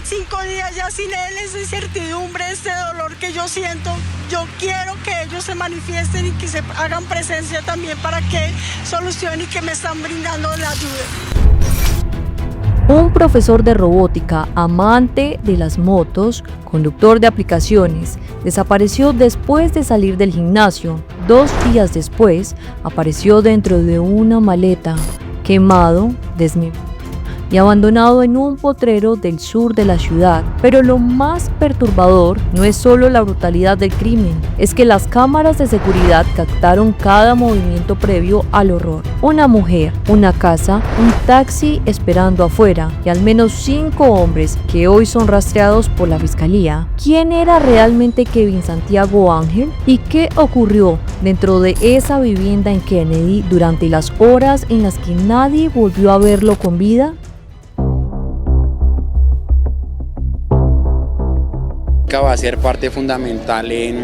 5 días ya sin él, esa incertidumbre, este dolor que yo siento. Yo quiero que ellos se manifiesten y que se hagan presencia también para que solucionen y que me están brindando la ayuda. Un profesor de robótica, amante de las motos, conductor de aplicaciones, desapareció después de salir del gimnasio. 2 días después, apareció dentro de una maleta, quemado, desmembrado y abandonado en un potrero del sur de la ciudad. Pero lo más perturbador no es solo la brutalidad del crimen, es que las cámaras de seguridad captaron cada movimiento previo al horror. Una mujer, una casa, un taxi esperando afuera y al menos 5 hombres que hoy son rastreados por la fiscalía. ¿Quién era realmente Kevin Santiago Ángel? ¿Y qué ocurrió dentro de esa vivienda en Kennedy durante las horas en las que nadie volvió a verlo con vida? Va a ser parte fundamental en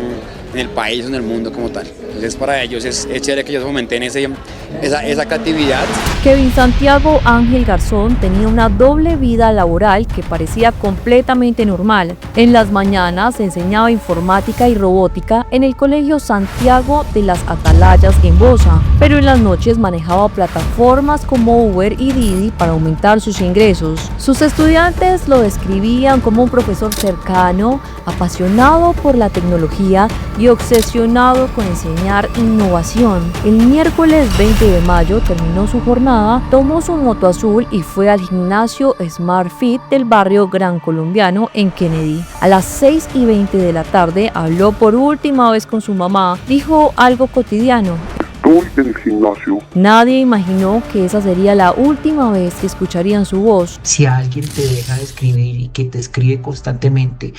el país, en el mundo como tal. Entonces para ellos es chévere que ellos fomenten esa creatividad. Kevin Santiago Ángel Garzón tenía una doble vida laboral que parecía completamente normal. En las mañanas enseñaba informática y robótica en el Colegio Santiago de las Atalayas en Bosa, pero en las noches manejaba plataformas como Uber y Didi para aumentar sus ingresos. Sus estudiantes lo describían como un profesor cercano, apasionado por la tecnología y obsesionado con enseñar innovación. El miércoles 20 de mayo terminó su jornada, tomó su moto azul y fue al gimnasio Smart Fit del barrio Gran Colombiano en Kennedy. A las 6:20 de la tarde habló por última vez con su mamá, dijo algo cotidiano. Estoy en el gimnasio. Nadie imaginó que esa sería la última vez que escucharían su voz. Si alguien te deja de escribir y que te escribe constantemente,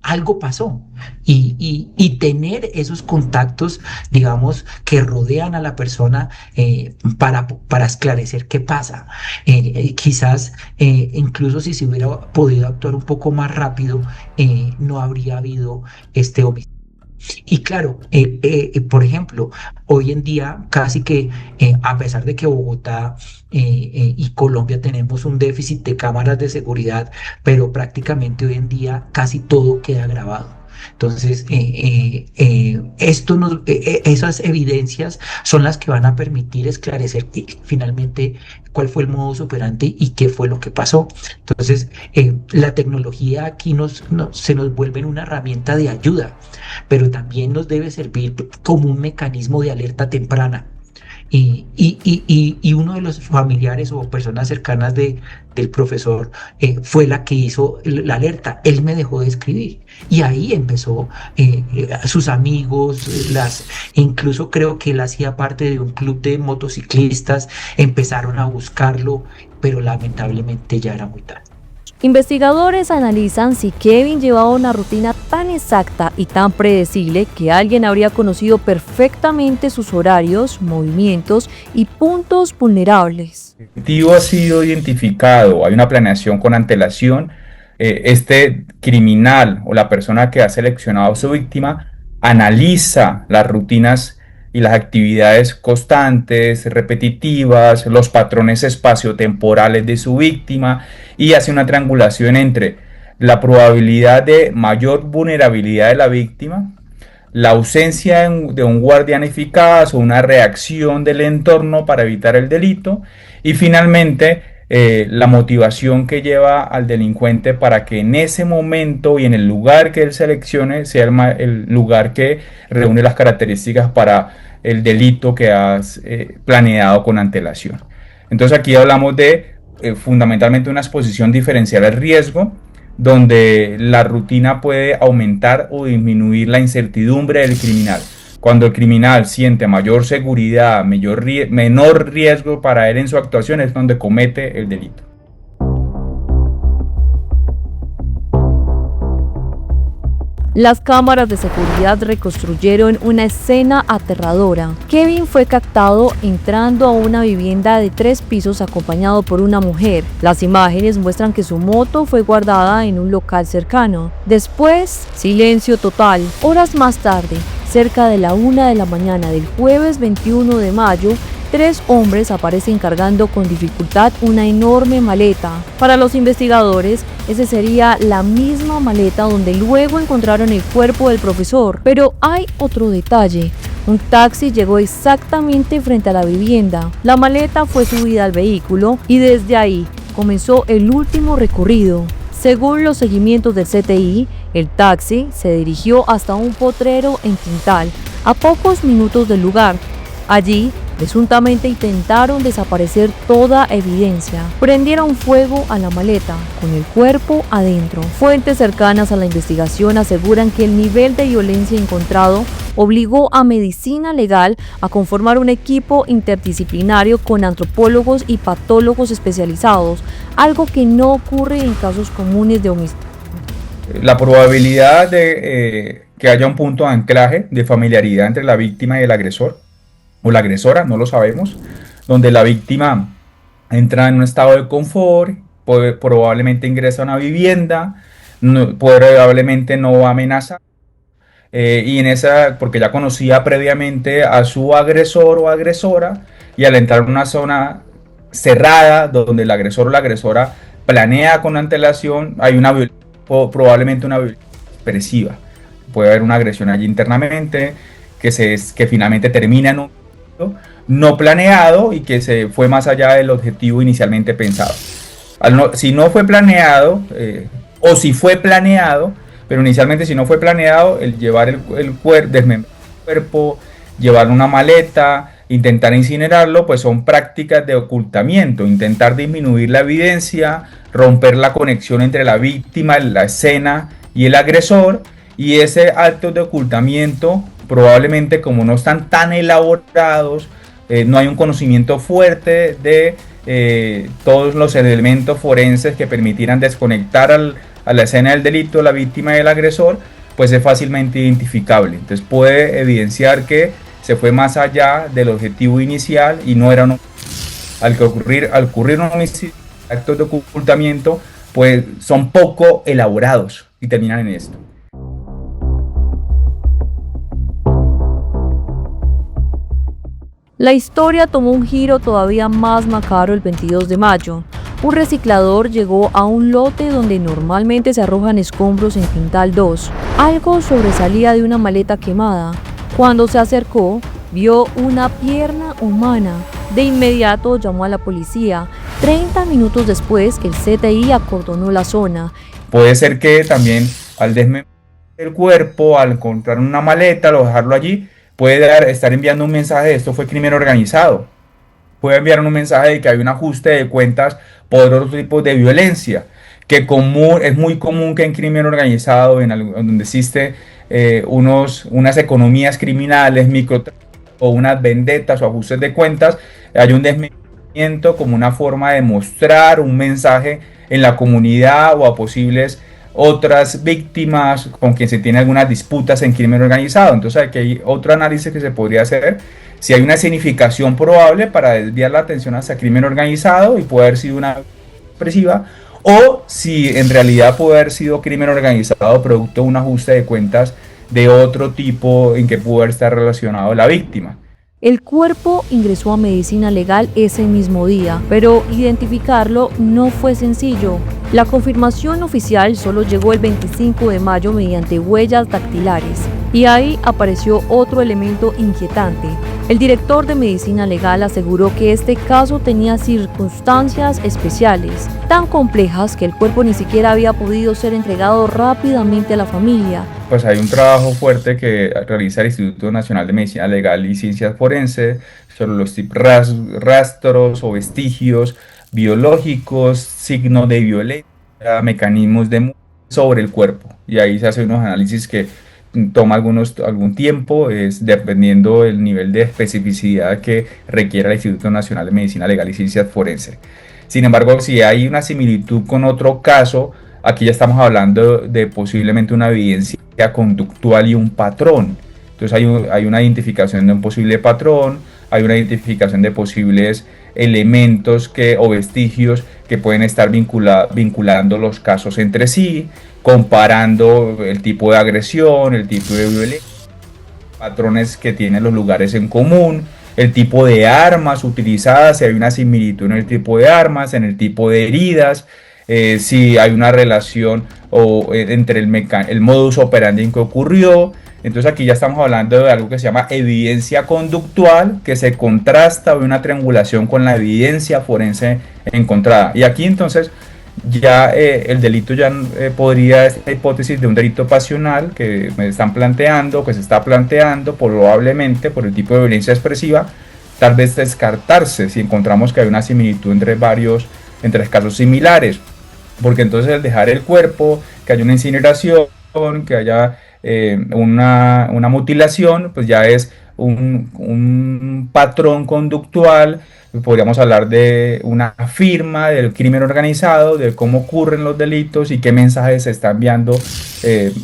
algo pasó y tener esos contactos, digamos, que rodean a la persona para esclarecer qué pasa. Quizás incluso si se hubiera podido actuar un poco más rápido, no habría habido este homicidio. Y claro, por ejemplo, hoy en día casi que a pesar de que Bogotá y Colombia tenemos un déficit de cámaras de seguridad, pero prácticamente hoy en día casi todo queda grabado. Entonces, esas evidencias son las que van a permitir esclarecer finalmente cuál fue el modus operandi y qué fue lo que pasó. Entonces, la tecnología aquí se nos vuelve una herramienta de ayuda, pero también nos debe servir como un mecanismo de alerta temprana. Y uno de los familiares o personas cercanas del profesor fue la que hizo la alerta. Él me dejó de escribir y ahí empezó sus amigos, incluso creo que él hacía parte de un club de motociclistas, empezaron a buscarlo, pero lamentablemente ya era muy tarde. Investigadores analizan si Kevin llevaba una rutina tan exacta y tan predecible que alguien habría conocido perfectamente sus horarios, movimientos y puntos vulnerables. El objetivo ha sido identificado, hay una planeación con antelación. Este criminal o la persona que ha seleccionado a su víctima analiza las rutinas y las actividades constantes, repetitivas, los patrones espaciotemporales de su víctima y hace una triangulación entre la probabilidad de mayor vulnerabilidad de la víctima, la ausencia de un guardián eficaz o una reacción del entorno para evitar el delito y finalmente la motivación que lleva al delincuente para que en ese momento y en el lugar que él seleccione sea el lugar que reúne las características para el delito que has planeado con antelación. Entonces aquí hablamos de fundamentalmente una exposición diferencial al riesgo, donde la rutina puede aumentar o disminuir la incertidumbre del criminal. Cuando el criminal siente mayor seguridad, menor riesgo para él en su actuación, es donde comete el delito. Las cámaras de seguridad reconstruyeron una escena aterradora. Kevin fue captado entrando a una vivienda de 3 pisos acompañado por una mujer. Las imágenes muestran que su moto fue guardada en un local cercano. Después, silencio total. Horas más tarde, cerca de la 1 de la mañana del jueves 21 de mayo, 3 hombres aparecen cargando con dificultad una enorme maleta. Para los investigadores, esa sería la misma maleta donde luego encontraron el cuerpo del profesor. Pero hay otro detalle. Un taxi llegó exactamente frente a la vivienda. La maleta fue subida al vehículo y desde ahí comenzó el último recorrido. Según los seguimientos del CTI, el taxi se dirigió hasta un potrero en Tintal, a pocos minutos del lugar. Allí, presuntamente intentaron desaparecer toda evidencia. Prendieron fuego a la maleta, con el cuerpo adentro. Fuentes cercanas a la investigación aseguran que el nivel de violencia encontrado obligó a Medicina Legal a conformar un equipo interdisciplinario con antropólogos y patólogos especializados, algo que no ocurre en casos comunes de homicidio. La probabilidad de que haya un punto de anclaje, de familiaridad entre la víctima y el agresor, o la agresora, no lo sabemos, donde la víctima entra en un estado de confort, probablemente ingresa a una vivienda, probablemente no va a amenazar, y en esa, porque ya conocía previamente a su agresor o agresora, y al entrar en una zona cerrada, donde el agresor o la agresora planea con antelación, hay una probablemente una violencia expresiva. Puede haber una agresión allí internamente, que finalmente termina en un no planeado y que se fue más allá del objetivo inicialmente pensado. Si no fue planeado, o si fue planeado, pero inicialmente si no fue planeado, el llevar el cuerpo, llevar una maleta, intentar incinerarlo, pues son prácticas de ocultamiento, intentar disminuir la evidencia, romper la conexión entre la víctima, la escena y el agresor, y ese acto de ocultamiento probablemente, como no están tan elaborados, no hay un conocimiento fuerte de todos los elementos forenses que permitieran desconectar a la escena del delito, la víctima y el agresor, pues es fácilmente identificable. Entonces puede evidenciar que se fue más allá del objetivo inicial y no era al ocurrir un homicidio, actos de ocultamiento, pues son poco elaborados y terminan en esto. La historia tomó un giro todavía más macabro el 22 de mayo. Un reciclador llegó a un lote donde normalmente se arrojan escombros en Tintal 2. Algo sobresalía de una maleta quemada. Cuando se acercó, vio una pierna humana. De inmediato llamó a la policía. 30 minutos después, el CTI acordonó la zona. Puede ser que también al desmembrar el cuerpo, al encontrar una maleta, al dejarlo allí, puede estar enviando un mensaje de esto fue crimen organizado. Puede enviar un mensaje de que hay un ajuste de cuentas por otros tipos de violencia, que es muy común que en crimen organizado, donde existe unas economías criminales, o unas vendetas o ajustes de cuentas, hay un desmembramiento como una forma de mostrar un mensaje en la comunidad o a posibles otras víctimas con quien se tiene algunas disputas en crimen organizado. Entonces aquí hay otro análisis que se podría hacer, si hay una significación probable para desviar la atención hacia crimen organizado y puede haber sido una expresiva, o si en realidad puede haber sido crimen organizado producto de un ajuste de cuentas de otro tipo en que pudo estar relacionado la víctima. El cuerpo ingresó a Medicina Legal ese mismo día, pero identificarlo no fue sencillo. La confirmación oficial solo llegó el 25 de mayo mediante huellas dactilares, y ahí apareció otro elemento inquietante. El director de Medicina Legal aseguró que este caso tenía circunstancias especiales, tan complejas que el cuerpo ni siquiera había podido ser entregado rápidamente a la familia. Pues hay un trabajo fuerte que realiza el Instituto Nacional de Medicina Legal y Ciencias Forenses sobre los rastros o vestigios biológicos, signos de violencia, mecanismos de sobre el cuerpo. Y ahí se hacen unos análisis que toma algún tiempo, dependiendo del nivel de especificidad que requiera el Instituto Nacional de Medicina Legal y Ciencias Forenses. Sin embargo, si hay una similitud con otro caso, aquí ya estamos hablando de posiblemente una evidencia conductual y un patrón. Entonces hay una identificación de un posible patrón, hay una identificación de posibles elementos o vestigios que pueden estar vinculando los casos entre sí, comparando el tipo de agresión, el tipo de violencia, patrones que tienen los lugares en común, el tipo de armas utilizadas, si hay una similitud en el tipo de armas, en el tipo de heridas, si hay una relación entre el modus operandi en que ocurrió. Entonces aquí ya estamos hablando de algo que se llama evidencia conductual, que se contrasta o una triangulación con la evidencia forense encontrada. Y aquí entonces ya el delito ya podría, esta hipótesis de un delito pasional que me están planteando, que se está planteando probablemente por el tipo de violencia expresiva, tal vez descartarse si encontramos que hay una similitud entre casos similares, porque entonces el dejar el cuerpo, que haya una incineración, que haya una mutilación, pues ya es un patrón conductual. Podríamos hablar de una firma del crimen organizado, de cómo ocurren los delitos y qué mensajes se está enviando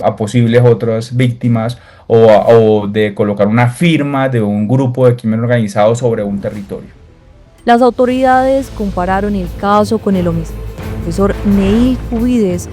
a posibles otras víctimas, o de colocar una firma de un grupo de crimen organizado sobre un territorio. Las autoridades compararon el caso con el homicidio del profesor Neil Cubides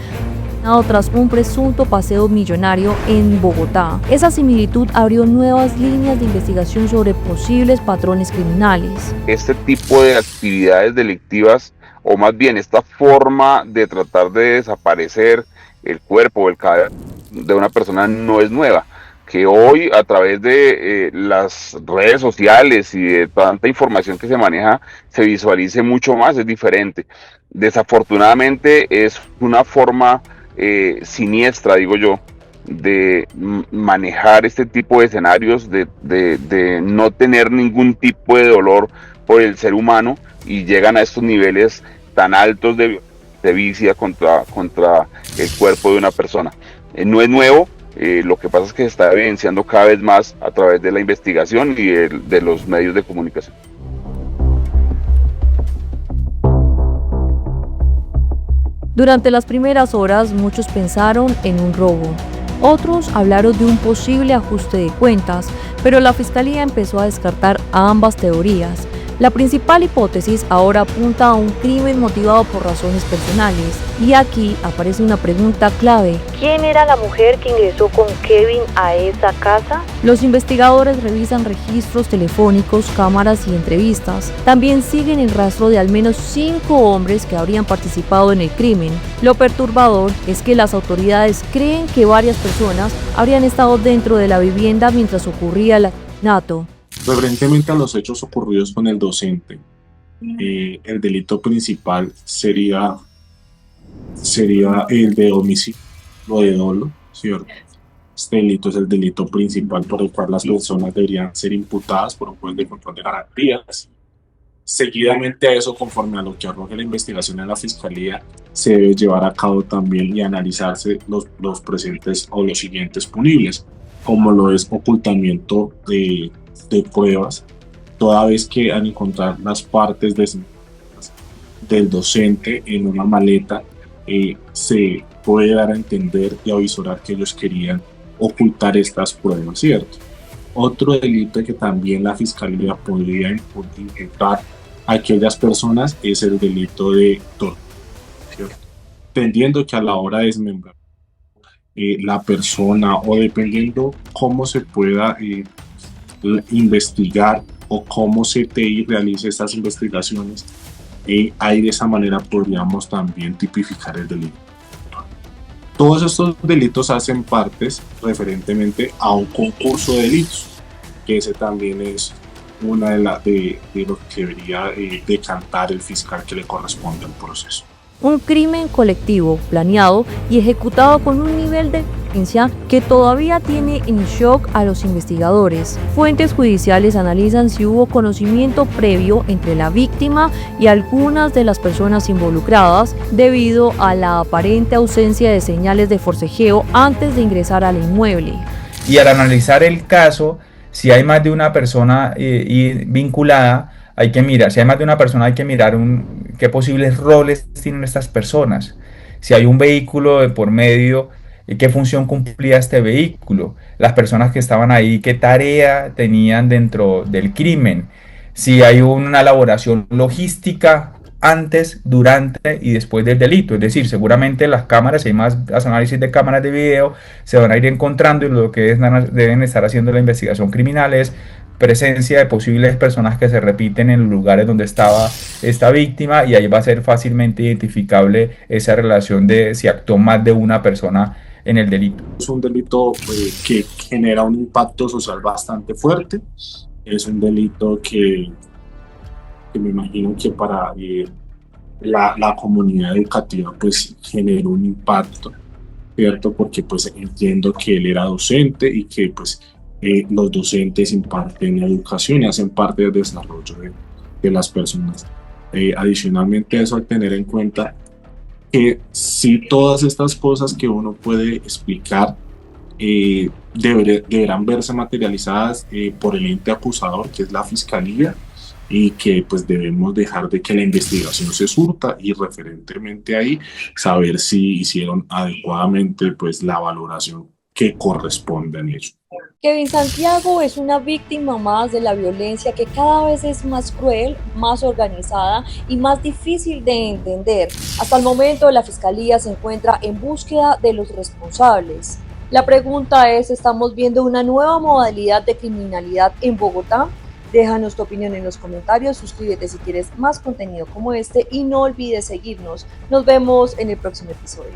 tras un presunto paseo millonario en Bogotá. Esa similitud abrió nuevas líneas de investigación sobre posibles patrones criminales. Este tipo de actividades delictivas, o más bien esta forma de tratar de desaparecer el cuerpo o el cadáver de una persona, no es nueva. Que hoy, a través de las redes sociales y de tanta información que se maneja, se visualice mucho más, es diferente. Desafortunadamente es una forma siniestra, digo yo, de manejar este tipo de escenarios, de no tener ningún tipo de dolor por el ser humano, y llegan a estos niveles tan altos de violencia contra el cuerpo de una persona. No es nuevo. Lo que pasa es que se está evidenciando cada vez más a través de la investigación y de los medios de comunicación. Durante las primeras horas, muchos pensaron en un robo. Otros hablaron de un posible ajuste de cuentas, pero la Fiscalía empezó a descartar ambas teorías. La principal hipótesis ahora apunta a un crimen motivado por razones personales. Y aquí aparece una pregunta clave. ¿Quién era la mujer que ingresó con Kevin a esa casa? Los investigadores revisan registros telefónicos, cámaras y entrevistas. También siguen el rastro de al menos 5 hombres que habrían participado en el crimen. Lo perturbador es que las autoridades creen que varias personas habrían estado dentro de la vivienda mientras ocurría el asesinato. Referentemente a los hechos ocurridos con el docente, el delito principal sería el de homicidio o de dolo, ¿cierto? Este delito es el delito principal por el cual las personas deberían ser imputadas por un juez de control de garantías. Seguidamente a eso, conforme a lo que arroje la investigación en la Fiscalía, se debe llevar a cabo también y analizarse los presentes o los siguientes punibles, como lo es ocultamiento de pruebas, toda vez que al encontrar las partes del docente en una maleta, se puede dar a entender y avisorar que ellos querían ocultar estas pruebas, ¿cierto? Otro delito que también la Fiscalía podría imputar a aquellas personas es el delito de tortura, ¿cierto? Entendiendo que a la hora de desmembrar la persona, o dependiendo cómo se pueda investigar o cómo CTI realice estas investigaciones, ahí de esa manera podríamos también tipificar el delito. Todos estos delitos hacen partes referentemente a un concurso de delitos, que ese también es una de lo que debería decantar el fiscal que le corresponde al proceso. Un crimen colectivo, planeado y ejecutado con un nivel de violencia que todavía tiene en shock a los investigadores. Fuentes judiciales analizan si hubo conocimiento previo entre la víctima y algunas de las personas involucradas debido a la aparente ausencia de señales de forcejeo antes de ingresar al inmueble. Y al analizar el caso, si hay más de una persona vinculada, hay que mirar, si hay más de una persona, hay que mirar qué posibles roles tienen estas personas. Si hay un vehículo de por medio, qué función cumplía este vehículo. Las personas que estaban ahí, qué tarea tenían dentro del crimen. Si hay una elaboración logística antes, durante y después del delito. Es decir, seguramente las cámaras, si hay más análisis de cámaras de video, se van a ir encontrando, y lo que deben estar haciendo la investigación criminal es presencia de posibles personas que se repiten en los lugares donde estaba esta víctima, y ahí va a ser fácilmente identificable esa relación de si actuó más de una persona en el delito. Es un delito que genera un impacto social bastante fuerte, es un delito que me imagino que para la comunidad educativa pues generó un impacto, ¿cierto? Porque pues entiendo que él era docente y que pues los docentes imparten educación y hacen parte del desarrollo de las personas. Adicionalmente a eso, hay que tener en cuenta que si todas estas cosas que uno puede explicar deberán verse materializadas por el ente acusador, que es la fiscalía, y que pues debemos dejar de que la investigación se surta y referentemente ahí saber si hicieron adecuadamente pues la valoración que corresponde en ello. Kevin Santiago es una víctima más de la violencia que cada vez es más cruel, más organizada y más difícil de entender. Hasta el momento la Fiscalía se encuentra en búsqueda de los responsables. La pregunta es, ¿estamos viendo una nueva modalidad de criminalidad en Bogotá? Déjanos tu opinión en los comentarios, suscríbete si quieres más contenido como este y no olvides seguirnos. Nos vemos en el próximo episodio.